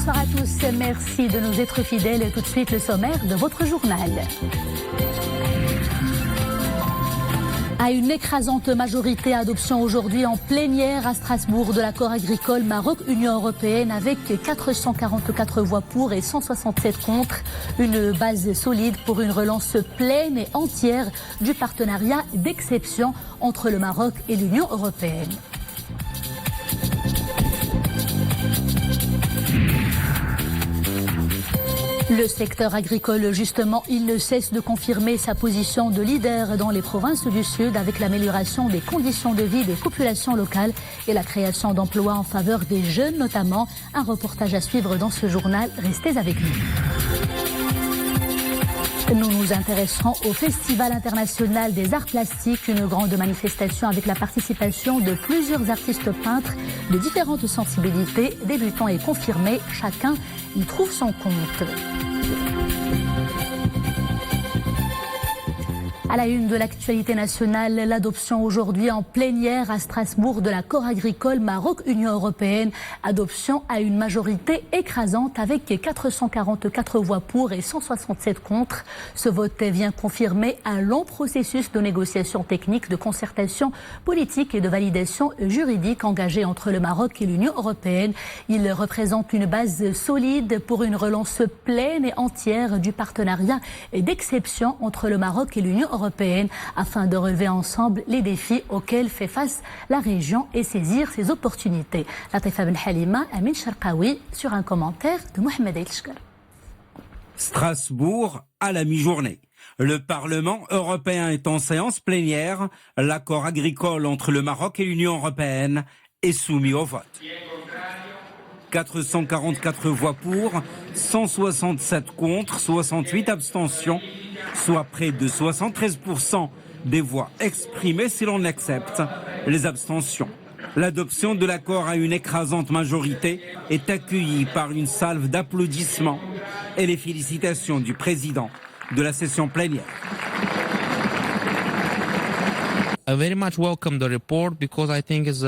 bonsoir à tous. Merci de nous être fidèles. Et tout de suite, le sommaire de votre journal. À une écrasante majorité, adoption aujourd'hui en plénière à Strasbourg de l'accord agricole Maroc-Union européenne avec 444 voix pour et 167 contre. Une base solide pour une relance pleine et entière du partenariat d'exception entre le Maroc et l'Union européenne. Le secteur agricole, justement, il ne cesse de confirmer sa position de leader dans les provinces du Sud avec l'amélioration des conditions de vie des populations locales et la création d'emplois en faveur des jeunes notamment. Un reportage à suivre dans ce journal. Restez avec nous. Nous nous intéresserons au Festival international des arts plastiques, une grande manifestation avec la participation de plusieurs artistes peintres de différentes sensibilités, débutants et confirmés. Chacun y trouve son compte. À la une de l'actualité nationale, l'adoption aujourd'hui en plénière à Strasbourg de l'accord agricole Maroc-Union européenne. Adoption à une majorité écrasante avec 444 voix pour et 167 contre. Ce vote vient confirmer un long processus de négociations techniques, de concertation politique et de validation juridique engagé entre le Maroc et l'Union européenne. Il représente une base solide pour une relance pleine et entière du partenariat d'exception entre le Maroc et l'Union européenne afin de relever ensemble les défis auxquels fait face la région et saisir ses opportunités. Latifa Ben Halima, Amin Sharqawi sur un commentaire de Mohamed El-Shkar. Strasbourg à la mi-journée. Le Parlement européen est en séance plénière. L'accord agricole entre le Maroc et l'Union européenne est soumis au vote. 444 voix pour, 167 contre, 68 abstentions, soit près de 73% des voix exprimées si l'on accepte les abstentions. L'adoption de l'accord à une écrasante majorité est accueillie par une salve d'applaudissements et les félicitations du président de la session plénière. I very much welcome the report because I think it's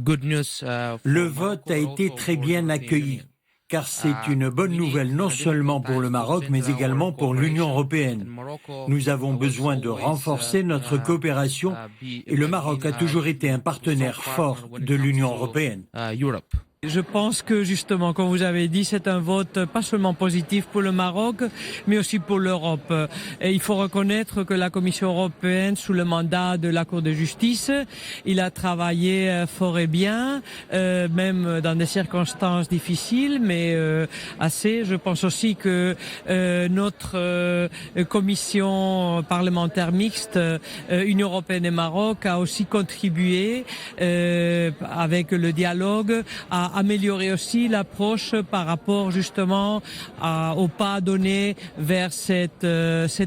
good news. Le vote a été très bien accueilli, car c'est une bonne nouvelle non seulement pour le Maroc, mais également pour l'Union européenne. Nous avons besoin de renforcer notre coopération et le Maroc a toujours été un partenaire fort de l'Union européenne. Je pense que justement, comme vous avez dit, c'est un vote pas seulement positif pour le Maroc, mais aussi pour l'Europe. Et il faut reconnaître que la Commission européenne, sous le mandat de la Cour de justice, il a travaillé fort et bien, même dans des circonstances difficiles, mais assez. Je pense aussi que notre commission parlementaire mixte, Union européenne et Maroc, a aussi contribué avec le dialogue à améliorer aussi l'approche par rapport justement au pas donné vers cet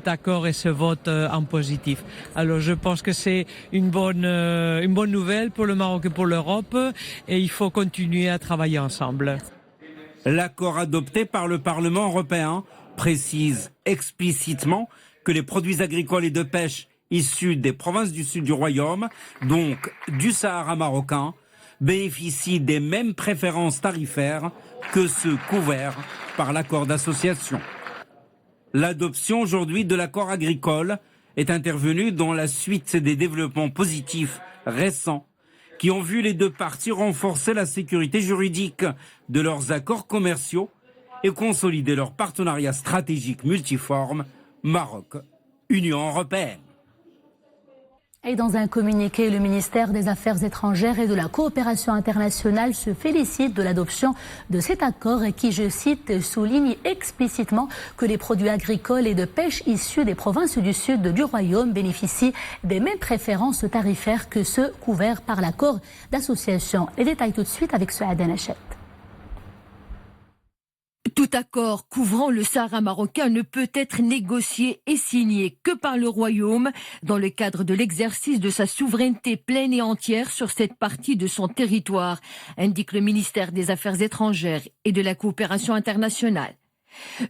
accord et ce vote en positif. Alors je pense que c'est une bonne nouvelle pour le Maroc et pour l'Europe et il faut continuer à travailler ensemble. L'accord adopté par le Parlement européen précise explicitement que les produits agricoles et de pêche issus des provinces du sud du Royaume, donc du Sahara marocain, bénéficient des mêmes préférences tarifaires que ceux couverts par l'accord d'association. L'adoption aujourd'hui de l'accord agricole est intervenue dans la suite des développements positifs récents qui ont vu les deux parties renforcer la sécurité juridique de leurs accords commerciaux et consolider leur partenariat stratégique multiforme Maroc-Union européenne. Et dans un communiqué, le ministère des Affaires étrangères et de la coopération internationale se félicite de l'adoption de cet accord et qui, je cite, souligne explicitement que les produits agricoles et de pêche issus des provinces du sud du Royaume bénéficient des mêmes préférences tarifaires que ceux couverts par l'accord d'association. Les détails tout de suite avec Souad Anachet. Tout accord couvrant le Sahara marocain ne peut être négocié et signé que par le Royaume dans le cadre de l'exercice de sa souveraineté pleine et entière sur cette partie de son territoire, indique le ministère des Affaires étrangères et de la coopération internationale.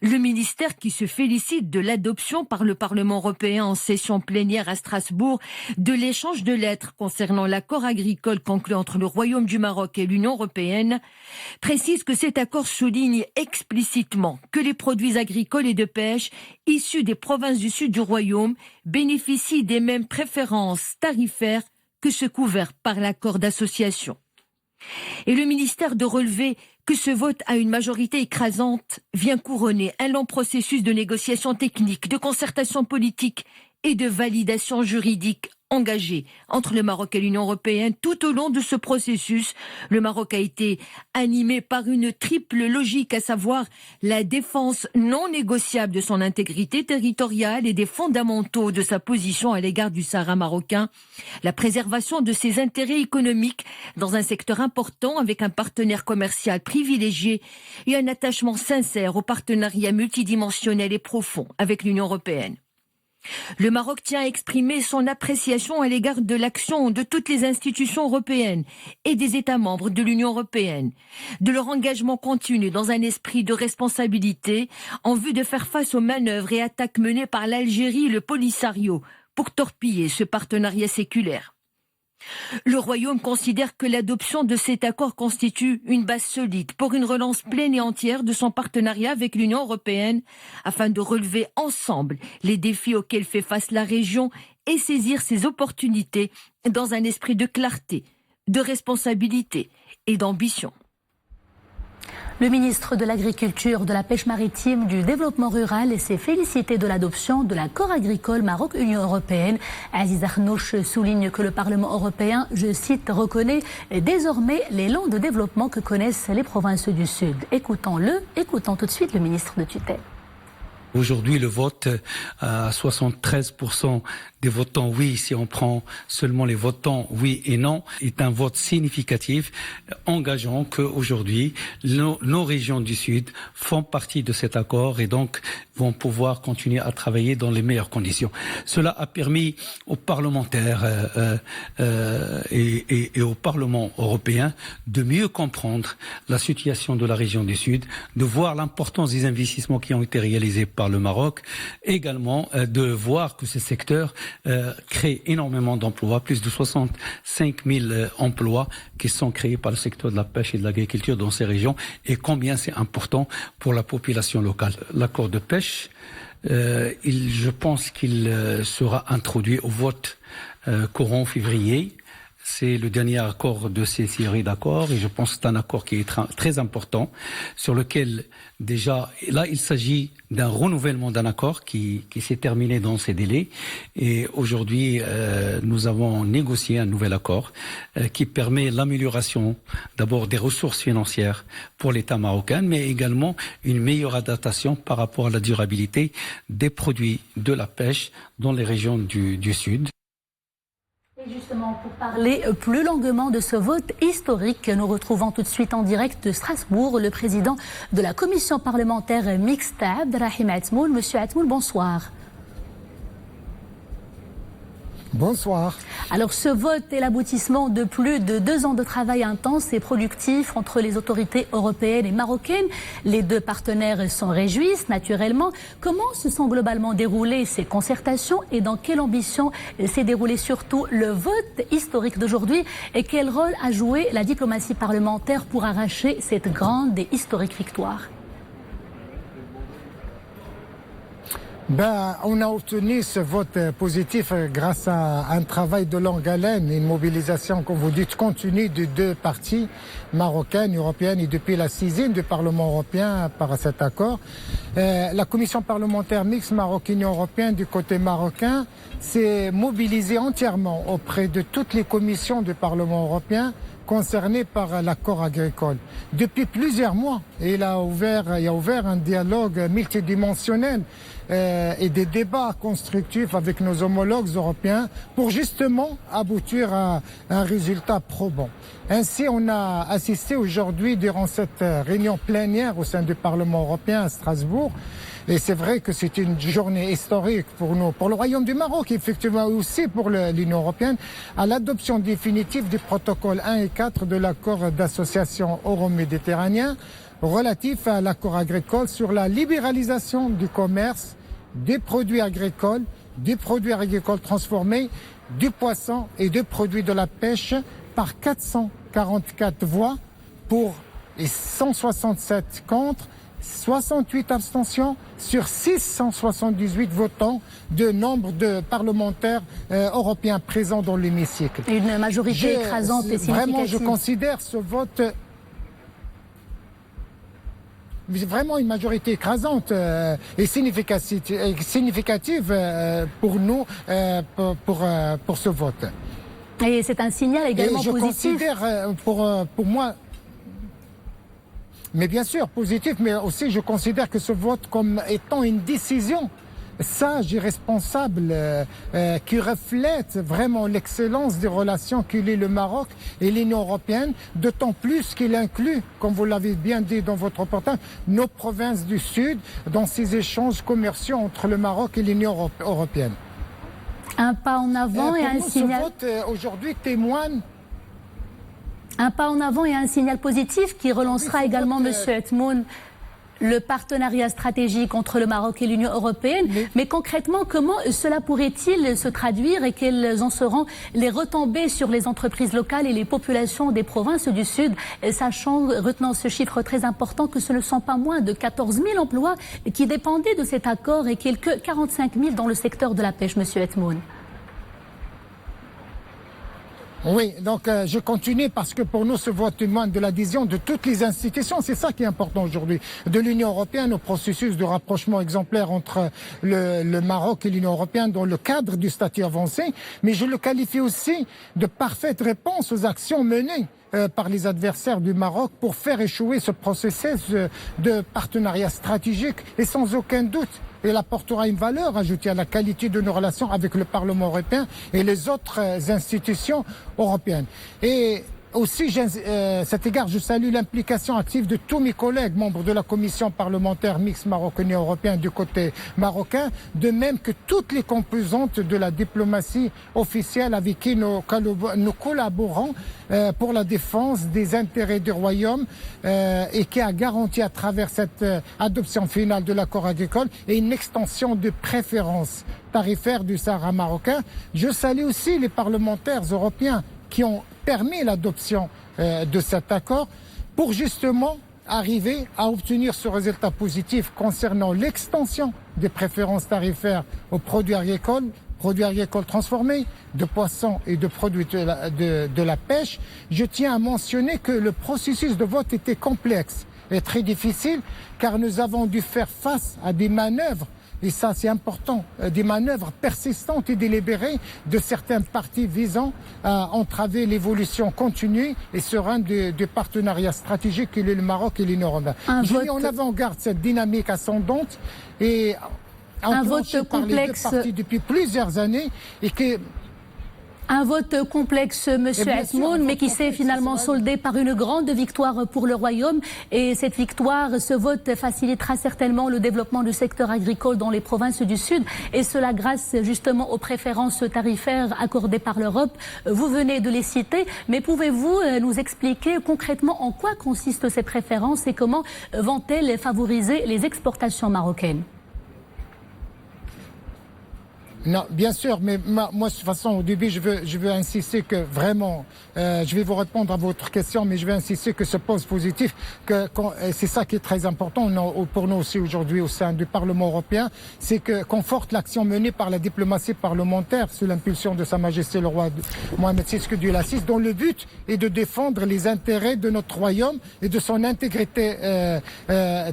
Le ministère qui se félicite de l'adoption par le Parlement européen en session plénière à Strasbourg de l'échange de lettres concernant l'accord agricole conclu entre le Royaume du Maroc et l'Union européenne précise que cet accord souligne explicitement que les produits agricoles et de pêche issus des provinces du sud du Royaume bénéficient des mêmes préférences tarifaires que ceux couverts par l'accord d'association. Et le ministère de relever que ce vote à une majorité écrasante vient couronner un long processus de négociation technique, de concertation politique et de validation juridique engagé entre le Maroc et l'Union européenne. Tout au long de ce processus, le Maroc a été animé par une triple logique, à savoir la défense non négociable de son intégrité territoriale et des fondamentaux de sa position à l'égard du Sahara marocain, la préservation de ses intérêts économiques dans un secteur important avec un partenaire commercial privilégié et un attachement sincère au partenariat multidimensionnel et profond avec l'Union européenne. Le Maroc tient à exprimer son appréciation à l'égard de l'action de toutes les institutions européennes et des États membres de l'Union européenne, de leur engagement continu dans un esprit de responsabilité en vue de faire face aux manœuvres et attaques menées par l'Algérie et le Polisario pour torpiller ce partenariat séculaire. Le Royaume considère que l'adoption de cet accord constitue une base solide pour une relance pleine et entière de son partenariat avec l'Union européenne afin de relever ensemble les défis auxquels fait face la région et saisir ses opportunités dans un esprit de clarté, de responsabilité et d'ambition. Le ministre de l'Agriculture, de la Pêche maritime, du Développement rural s'est félicité de l'adoption de l'accord agricole Maroc-Union européenne. Aziz Arnouch souligne que le Parlement européen, je cite, reconnaît désormais l'élan de développement que connaissent les provinces du Sud. Écoutons tout de suite le ministre de tutelle. Aujourd'hui, le vote à 73% des votants oui, si on prend seulement les votants oui et non, est un vote significatif, engageant qu'aujourd'hui, nos régions du Sud font partie de cet accord et donc vont pouvoir continuer à travailler dans les meilleures conditions. Cela a permis aux parlementaires et au Parlement européen de mieux comprendre la situation de la région du Sud, de voir l'importance des investissements qui ont été réalisés par le Maroc, également de voir que ce secteur crée énormément d'emplois, plus de 65 000 emplois qui sont créés par le secteur de la pêche et de l'agriculture dans ces régions et combien c'est important pour la population locale. L'accord de pêche, je pense qu'il sera introduit au vote courant février. C'est le dernier accord de ces séries d'accords et je pense que c'est un accord qui est très important sur lequel déjà, là il s'agit d'un renouvellement d'un accord qui s'est terminé dans ces délais et aujourd'hui nous avons négocié un nouvel accord qui permet l'amélioration d'abord des ressources financières pour l'État marocain mais également une meilleure adaptation par rapport à la durabilité des produits de la pêche dans les régions du Sud. Et justement, pour parler plus longuement de ce vote historique, nous retrouvons tout de suite en direct de Strasbourg le président de la commission parlementaire mixte, Abderrahim Atmoul. Monsieur Atmoul, bonsoir. Bonsoir. Alors ce vote est l'aboutissement de plus de 2 ans de travail intense et productif entre les autorités européennes et marocaines. Les deux partenaires s'en réjouissent naturellement. Comment se sont globalement déroulées ces concertations et dans quelle ambition s'est déroulé surtout le vote historique d'aujourd'hui et quel rôle a joué la diplomatie parlementaire pour arracher cette grande et historique victoire ? On a obtenu ce vote positif grâce à un travail de longue haleine, une mobilisation, comme vous dites, continue de deux parties, marocaines, européennes, et depuis la saisine du Parlement européen par cet accord. La commission parlementaire mixte Maroc-Union européenne du côté marocain s'est mobilisée entièrement auprès de toutes les commissions du Parlement européen concernées par l'accord agricole. Depuis plusieurs mois, il a ouvert un dialogue multidimensionnel et des débats constructifs avec nos homologues européens pour justement aboutir à un résultat probant. Ainsi, on a assisté aujourd'hui, durant cette réunion plénière au sein du Parlement européen à Strasbourg, Et c'est vrai que c'est une journée historique pour nous, pour le Royaume du Maroc, effectivement, aussi pour l'Union européenne, à l'adoption définitive du protocole 1 et 4 de l'accord d'association euro-méditerranéen relatif à l'accord agricole sur la libéralisation du commerce des produits agricoles transformés, du poisson et des produits de la pêche par 444 voix pour et 167 contre, 68 abstentions sur 678 votants de nombre de parlementaires européens présents dans l'hémicycle. Une majorité écrasante et significative. Vraiment, je considère ce vote vraiment une majorité écrasante et significative pour nous, pour ce vote. Et c'est un signal également positif. Je considère, pour moi, mais bien sûr positif, mais aussi je considère que ce vote comme étant une décision sage et responsable qui reflète vraiment l'excellence des relations que lie le Maroc et l'Union européenne, d'autant plus qu'il inclut, comme vous l'avez bien dit dans votre reportage, nos provinces du Sud dans ces échanges commerciaux entre le Maroc et l'Union européenne. Un pas en avant et un signal. Ce vote aujourd'hui témoigne. Un pas en avant et un signal positif qui relancera également, Monsieur Etmoun, le partenariat stratégique entre le Maroc et l'Union européenne. Mais concrètement, comment cela pourrait-il se traduire et quelles en seront les retombées sur les entreprises locales et les populations des provinces du Sud, sachant, retenant ce chiffre très important, que ce ne sont pas moins de 14 000 emplois qui dépendaient de cet accord et quelques 45 000 dans le secteur de la pêche, Monsieur Etmoun. Oui, donc je continue parce que pour nous, ce vote témoigne de l'adhésion de toutes les institutions. C'est ça qui est important aujourd'hui. De l'Union européenne au processus de rapprochement exemplaire entre le Maroc et l'Union européenne dans le cadre du statut avancé. Mais je le qualifie aussi de parfaite réponse aux actions menées par les adversaires du Maroc pour faire échouer ce processus de partenariat stratégique et sans aucun doute. Il apportera une valeur ajoutée à la qualité de nos relations avec le Parlement européen et les autres institutions européennes. Et aussi, cet égard, je salue l'implication active de tous mes collègues, membres de la commission parlementaire mixte Maroc-Union européenne du côté marocain, de même que toutes les composantes de la diplomatie officielle avec qui nous collaborons pour la défense des intérêts du Royaume et qui a garanti à travers cette adoption finale de l'accord agricole et une extension de préférences tarifaires du Sahara marocain. Je salue aussi les parlementaires européens qui ont permis l'adoption de cet accord pour justement arriver à obtenir ce résultat positif concernant l'extension des préférences tarifaires aux produits agricoles transformés, de poissons et de produits de la pêche. Je tiens à mentionner que le processus de vote était complexe et très difficile car nous avons dû faire face à des manœuvres. Et ça, c'est important, des manœuvres persistantes et délibérées de certains partis visant à entraver l'évolution continue et sereine du partenariat stratégique que le Maroc et l'Union européenne. J'ai mis en avant-garde cette dynamique ascendante et enclenchée par les deux partis depuis plusieurs années et que... Un vote complexe, Monsieur Etmoun, mais qui s'est finalement soldé par une grande victoire pour le Royaume. Et cette victoire, ce vote facilitera certainement le développement du secteur agricole dans les provinces du Sud. Et cela grâce justement aux préférences tarifaires accordées par l'Europe. Vous venez de les citer, mais pouvez-vous nous expliquer concrètement en quoi consistent ces préférences et comment vont-elles favoriser les exportations marocaines ? Non, bien sûr, mais moi, de toute façon, au début, je veux insister que vraiment, je vais vous répondre à votre question, mais je veux insister que ce poste positif, c'est ça qui est très important pour nous aussi aujourd'hui au sein du Parlement européen, c'est que conforte l'action menée par la diplomatie parlementaire sous l'impulsion de Sa Majesté le roi Mohamed VI Abdel Aziz, dont le but est de défendre les intérêts de notre royaume et de son intégrité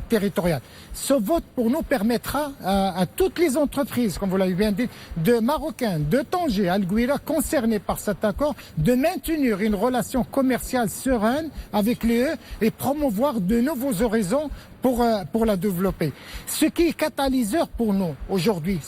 territoriale. Ce vote pour nous permettra à toutes les entreprises, comme vous l'avez bien dit, de Marocains, de Tanger, Al-Gouira, concernés par cet accord, de maintenir une relation commerciale sereine avec l'UE et promouvoir de nouveaux horizons pour la développer. Ce qui est catalyseur pour nous aujourd'hui,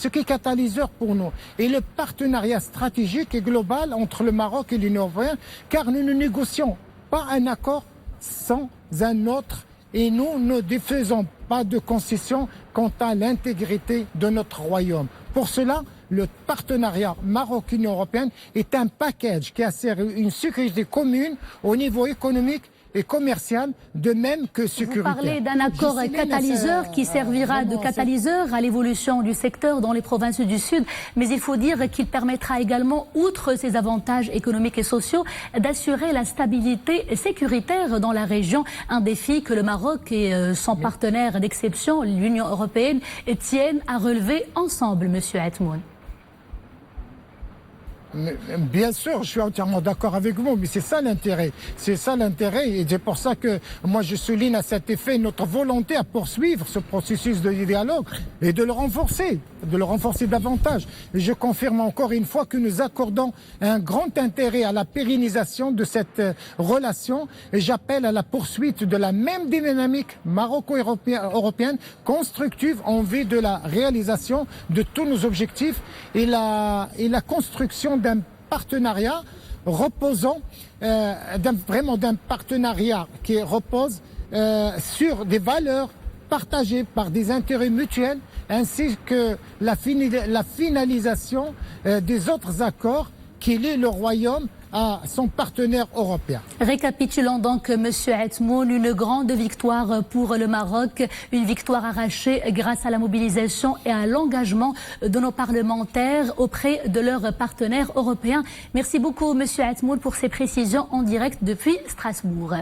est le partenariat stratégique et global entre le Maroc et l'Union européenne, car nous ne négocions pas un accord sans un autre et nous ne faisons pas de concessions quant à l'intégrité de notre royaume. Pour cela, le partenariat Maroc-Union européenne est un package qui assure une sécurité commune au niveau économique et commercial, de même que sécuritaire. Vous parlez d'un accord catalyseur qui servira de catalyseur à l'évolution du secteur dans les provinces du Sud, mais il faut dire qu'il permettra également, outre ses avantages économiques et sociaux, d'assurer la stabilité sécuritaire dans la région, un défi que le Maroc et son partenaire d'exception, l'Union européenne, tiennent à relever ensemble, Monsieur Atmoun. Bien sûr, je suis entièrement d'accord avec vous, mais c'est ça l'intérêt. C'est ça l'intérêt, et c'est pour ça que moi je souligne à cet effet notre volonté à poursuivre ce processus de dialogue et de le renforcer davantage. Et je confirme encore une fois que nous accordons un grand intérêt à la pérennisation de cette relation, et j'appelle à la poursuite de la même dynamique maroco-européenne constructive en vue de la réalisation de tous nos objectifs et la construction d'un partenariat reposant, d'un partenariat qui repose sur des valeurs partagées par des intérêts mutuels, ainsi que la finalisation des autres accords qui lient le Royaume à son partenaire européen. Récapitulons donc, Monsieur Atmoun, une grande victoire pour le Maroc, une victoire arrachée grâce à la mobilisation et à l'engagement de nos parlementaires auprès de leurs partenaires européens. Merci beaucoup, Monsieur Atmoun, pour ces précisions en direct depuis Strasbourg.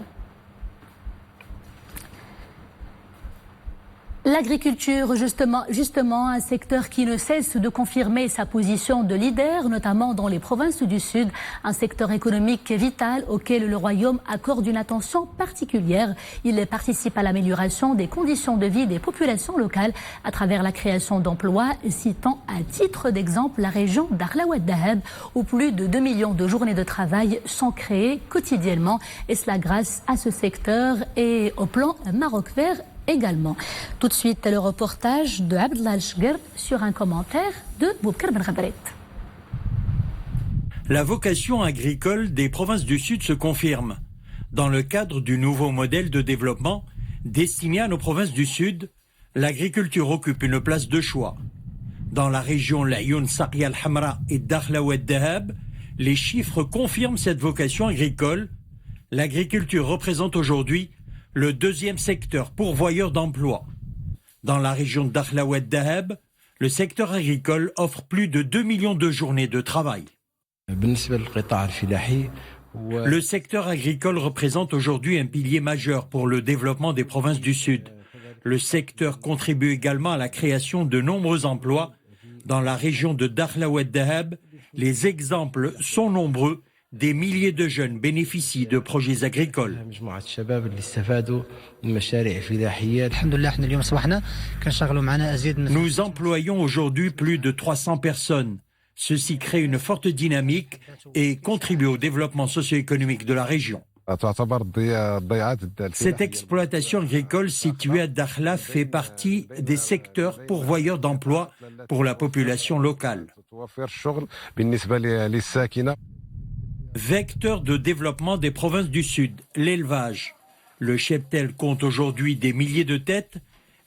L'agriculture, justement, un secteur qui ne cesse de confirmer sa position de leader, notamment dans les provinces du Sud, un secteur économique vital auquel le Royaume accorde une attention particulière. Il participe à l'amélioration des conditions de vie des populations locales à travers la création d'emplois, citant à titre d'exemple la région d'Arlaouad Dahab, où plus de 2 millions de journées de travail sont créées quotidiennement, et cela grâce à ce secteur et au plan Maroc Vert également. Tout de suite, le reportage de Abdellah Al-Shger sur un commentaire de Boubkar Ben Khadret. La vocation agricole des provinces du Sud se confirme. Dans le cadre du nouveau modèle de développement destiné à nos provinces du Sud, l'agriculture occupe une place de choix. Dans la région La'youn, Saqia al-Hamra et Dakhla-Oued Dahab, les chiffres confirment cette vocation agricole. L'agriculture représente aujourd'hui le deuxième secteur pourvoyeur d'emplois. Dans la région de Dakhla-Oued Dahab, le secteur agricole offre plus de 2 millions de journées de travail. Le secteur agricole représente aujourd'hui un pilier majeur pour le développement des provinces du Sud. Le secteur contribue également à la création de nombreux emplois. Dans la région de Dakhla-Oued Dahab, les exemples sont nombreux. Des milliers de jeunes bénéficient de projets agricoles. Nous employons aujourd'hui plus de 300 personnes. Ceci crée une forte dynamique et contribue au développement socio-économique de la région. Cette exploitation agricole située à Dakhla fait partie des secteurs pourvoyeurs d'emplois pour la population locale. Vecteur de développement des provinces du Sud, l'élevage. Le cheptel compte aujourd'hui des milliers de têtes.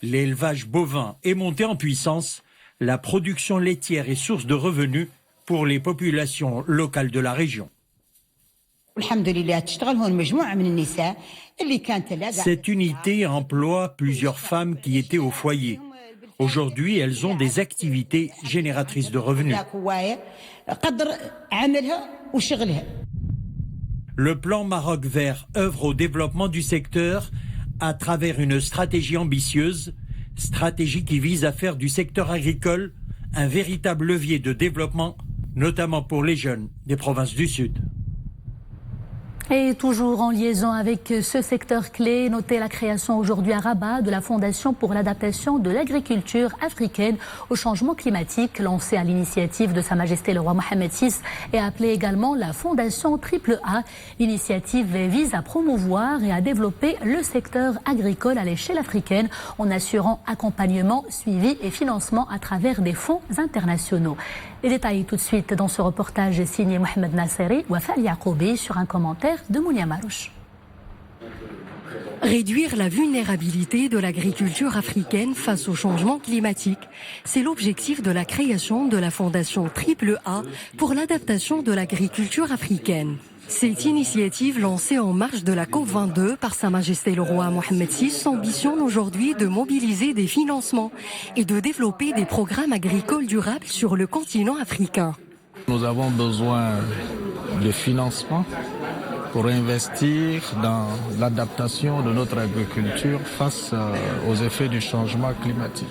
L'élevage bovin est monté en puissance. La production laitière est source de revenus pour les populations locales de la région. Cette unité emploie plusieurs femmes qui étaient au foyer. Aujourd'hui, elles ont des activités génératrices de revenus. Le plan Maroc Vert œuvre au développement du secteur à travers une stratégie ambitieuse, stratégie qui vise à faire du secteur agricole un véritable levier de développement, notamment pour les jeunes des provinces du Sud. Et toujours en liaison avec ce secteur clé, notez la création aujourd'hui à Rabat de la Fondation pour l'adaptation de l'agriculture africaine au changement climatique, lancée à l'initiative de Sa Majesté le roi Mohamed VI et appelée également la Fondation AAA. L'initiative vise à promouvoir et à développer le secteur agricole à l'échelle africaine en assurant accompagnement, suivi et financement à travers des fonds internationaux. Les détails tout de suite dans ce reportage signé Mohamed Nasseri ou Wafal Yaqoubi sur un commentaire de Mounia Marouche. Réduire la vulnérabilité de l'agriculture africaine face au changement climatique, c'est l'objectif de la création de la fondation AAA pour l'adaptation de l'agriculture africaine. Cette initiative lancée en marge de la COP22 par Sa Majesté le Roi Mohammed VI ambitionne aujourd'hui de mobiliser des financements et de développer des programmes agricoles durables sur le continent africain. Nous avons besoin de financement pour investir dans l'adaptation de notre agriculture face aux effets du changement climatique.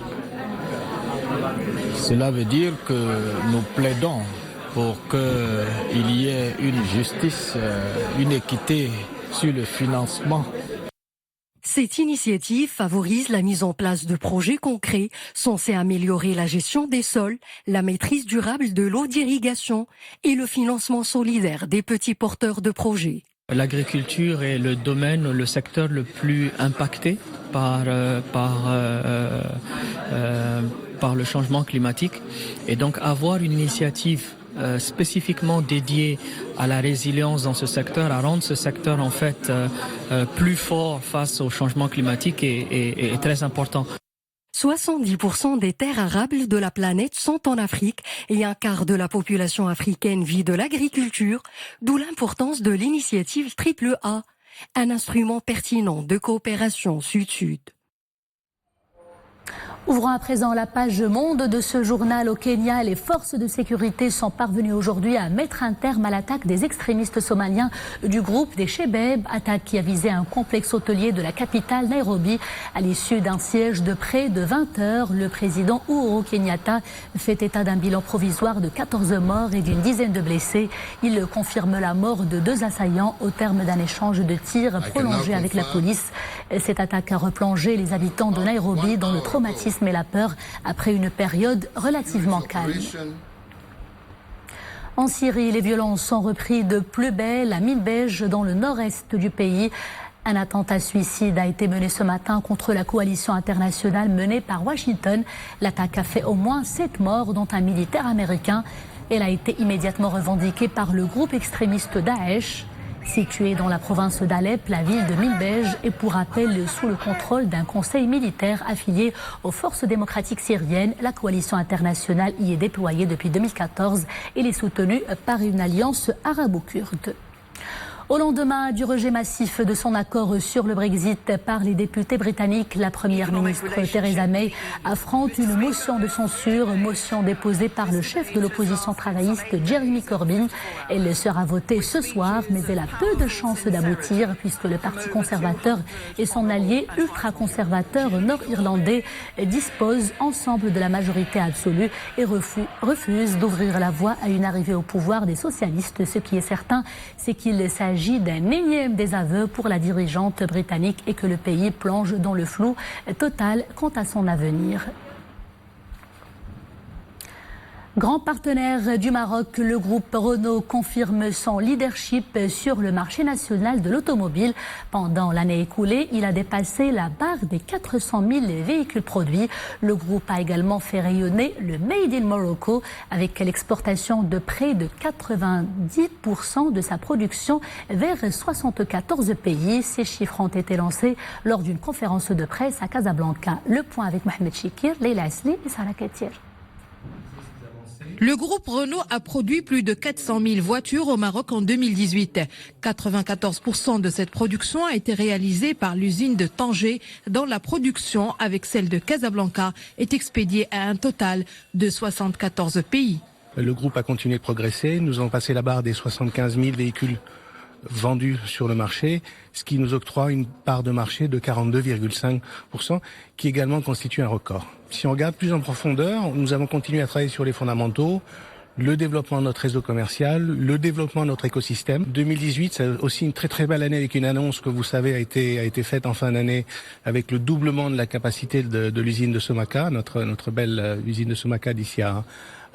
Cela veut dire que nous plaidons pour qu'il y ait une justice, une équité sur le financement. Cette initiative favorise la mise en place de projets concrets censés améliorer la gestion des sols, la maîtrise durable de l'eau d'irrigation et le financement solidaire des petits porteurs de projets. L'agriculture est le domaine, le secteur le plus impacté par le changement climatique. Et donc avoir une initiative spécifiquement dédiée à la résilience dans ce secteur, à rendre ce secteur en fait plus fort face au changement climatique est très important. 70% des terres arables de la planète sont en Afrique et un quart de la population africaine vit de l'agriculture, d'où l'importance de l'initiative AAA, un instrument pertinent de coopération sud-sud. Ouvrons à présent la page monde de ce journal. Au Kenya, les forces de sécurité sont parvenues aujourd'hui à mettre un terme à l'attaque des extrémistes somaliens du groupe des Shebeb, attaque qui a visé un complexe hôtelier de la capitale Nairobi. À l'issue d'un siège de près de 20 heures, le président Uhuru Kenyatta fait état d'un bilan provisoire de 14 morts et d'une dizaine de blessés. Il confirme la mort de 2 assaillants au terme d'un échange de tirs prolongé avec la police. Cette attaque a replongé les habitants de Nairobi dans le traumatisme et la peur après une période relativement calme. En Syrie, les violences sont reprises de plus belle à Minbej dans le nord-est du pays. Un attentat suicide a été mené ce matin contre la coalition internationale menée par Washington. L'attaque a fait au moins 7 morts, dont un militaire américain. Elle a été immédiatement revendiquée par le groupe extrémiste Daesh. Située dans la province d'Alep, la ville de Minbej est pour rappel sous le contrôle d'un conseil militaire affilié aux forces démocratiques syriennes. La coalition internationale y est déployée depuis 2014 et est soutenue par une alliance arabo-kurde. Au lendemain du rejet massif de son accord sur le Brexit par les députés britanniques, la première ministre Theresa May affronte une motion de censure, motion déposée par le chef de l'opposition travailliste Jeremy Corbyn. Elle sera votée ce soir, mais elle a peu de chances d'aboutir puisque le Parti conservateur et son allié ultra-conservateur nord-irlandais disposent ensemble de la majorité absolue et refusent d'ouvrir la voie à une arrivée au pouvoir des socialistes. Ce qui est certain, c'est qu'il s'agit d'un énième désaveu pour la dirigeante britannique et que le pays plonge dans le flou total quant à son avenir. Grand partenaire du Maroc, le groupe Renault confirme son leadership sur le marché national de l'automobile. Pendant l'année écoulée, il a dépassé la barre des 400 000 véhicules produits. Le groupe a également fait rayonner le Made in Morocco avec l'exportation de près de 90% de sa production vers 74 pays. Ces chiffres ont été lancés lors d'une conférence de presse à Casablanca. Le point avec Mohamed Chikir, Leila Asli et Sarah Katir. Le groupe Renault a produit plus de 400 000 voitures au Maroc en 2018. 94% de cette production a été réalisée par l'usine de Tanger, dont la production, avec celle de Casablanca, est expédiée à un total de 74 pays. Le groupe a continué de progresser. Nous avons passé la barre des 75 000 véhicules vendus sur le marché, ce qui nous octroie une part de marché de 42,5%, qui également constitue un record. Si on regarde plus en profondeur, nous avons continué à travailler sur les fondamentaux, le développement de notre réseau commercial, le développement de notre écosystème. 2018, c'est aussi une très très belle année avec une annonce que vous savez a été faite en fin d'année avec le doublement de la capacité de l'usine de Somaka, notre belle usine de Somaka d'ici à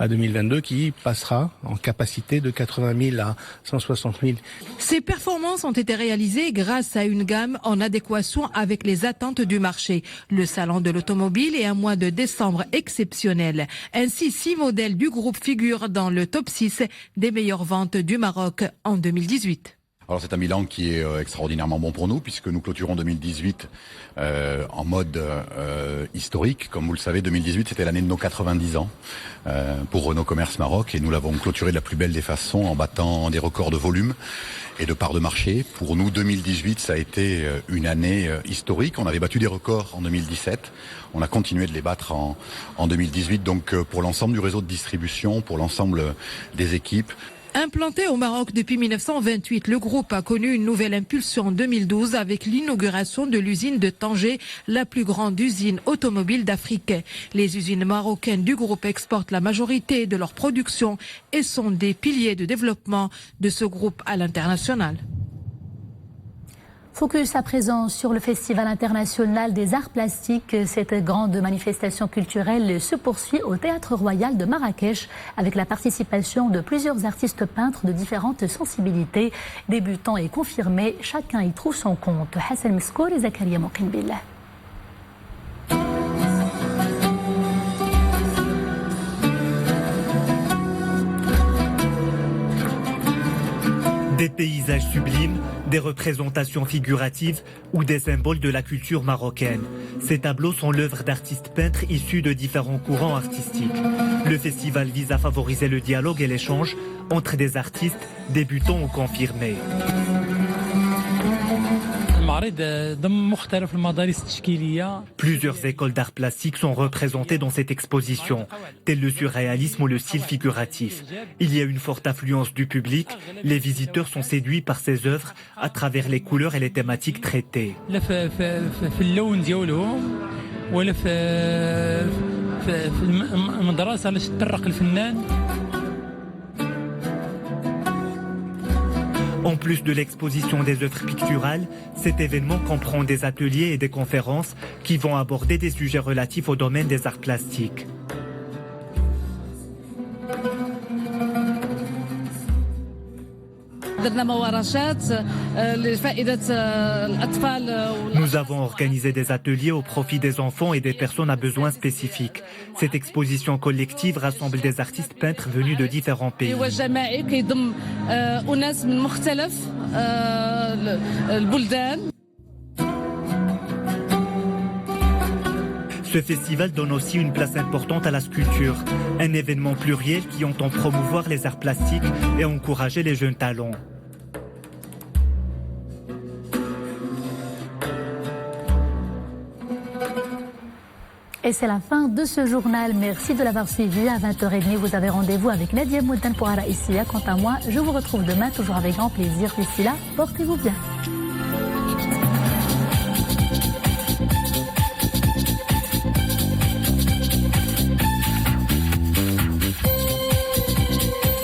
2022, qui passera en capacité de 80 000 à 160 000. Ces performances ont été réalisées grâce à une gamme en adéquation avec les attentes du marché. Le salon de l'automobile et un mois de décembre exceptionnel. Ainsi, 6 modèles du groupe figurent dans le top 6 des meilleures ventes du Maroc en 2018. Alors c'est un bilan qui est extraordinairement bon pour nous puisque nous clôturons 2018 en mode historique. Comme vous le savez, 2018 c'était l'année de nos 90 ans pour Renault Commerce Maroc et nous l'avons clôturé de la plus belle des façons en battant des records de volume et de part de marché. Pour nous, 2018, ça a été une année historique. On avait battu des records en 2017. On a continué de les battre en 2018. Donc pour l'ensemble du réseau de distribution, pour l'ensemble des équipes. Implanté au Maroc depuis 1928, le groupe a connu une nouvelle impulsion en 2012 avec l'inauguration de l'usine de Tanger, la plus grande usine automobile d'Afrique. Les usines marocaines du groupe exportent la majorité de leur production et sont des piliers de développement de ce groupe à l'international. Focus à présent sur le Festival international des arts plastiques. Cette grande manifestation culturelle se poursuit au Théâtre Royal de Marrakech avec la participation de plusieurs artistes peintres de différentes sensibilités. Débutants et confirmés, chacun y trouve son compte. Hassan Miskour et Zakaria Mokinbillah. Des paysages sublimes, des représentations figuratives ou des symboles de la culture marocaine. Ces tableaux sont l'œuvre d'artistes peintres issus de différents courants artistiques. Le festival vise à favoriser le dialogue et l'échange entre des artistes débutants ou confirmés. Plusieurs écoles d'art plastique sont représentées dans cette exposition, tel le surréalisme ou le style figuratif. Il y a une forte affluence du public. Les visiteurs sont séduits par ces œuvres à travers les couleurs et les thématiques traitées. En plus de l'exposition des œuvres picturales, cet événement comprend des ateliers et des conférences qui vont aborder des sujets relatifs au domaine des arts plastiques. Nous avons organisé des ateliers au profit des enfants et des personnes à besoins spécifiques. Cette exposition collective rassemble des artistes peintres venus de différents pays. Ce festival donne aussi une place importante à la sculpture, un événement pluriel qui entend promouvoir les arts plastiques et encourager les jeunes talents. Et c'est la fin de ce journal. Merci de l'avoir suivi. À 20h30, vous avez rendez-vous avec Nadia Moudan pour Araïsia. Quant à moi, je vous retrouve demain, toujours avec grand plaisir. D'ici là, portez-vous bien.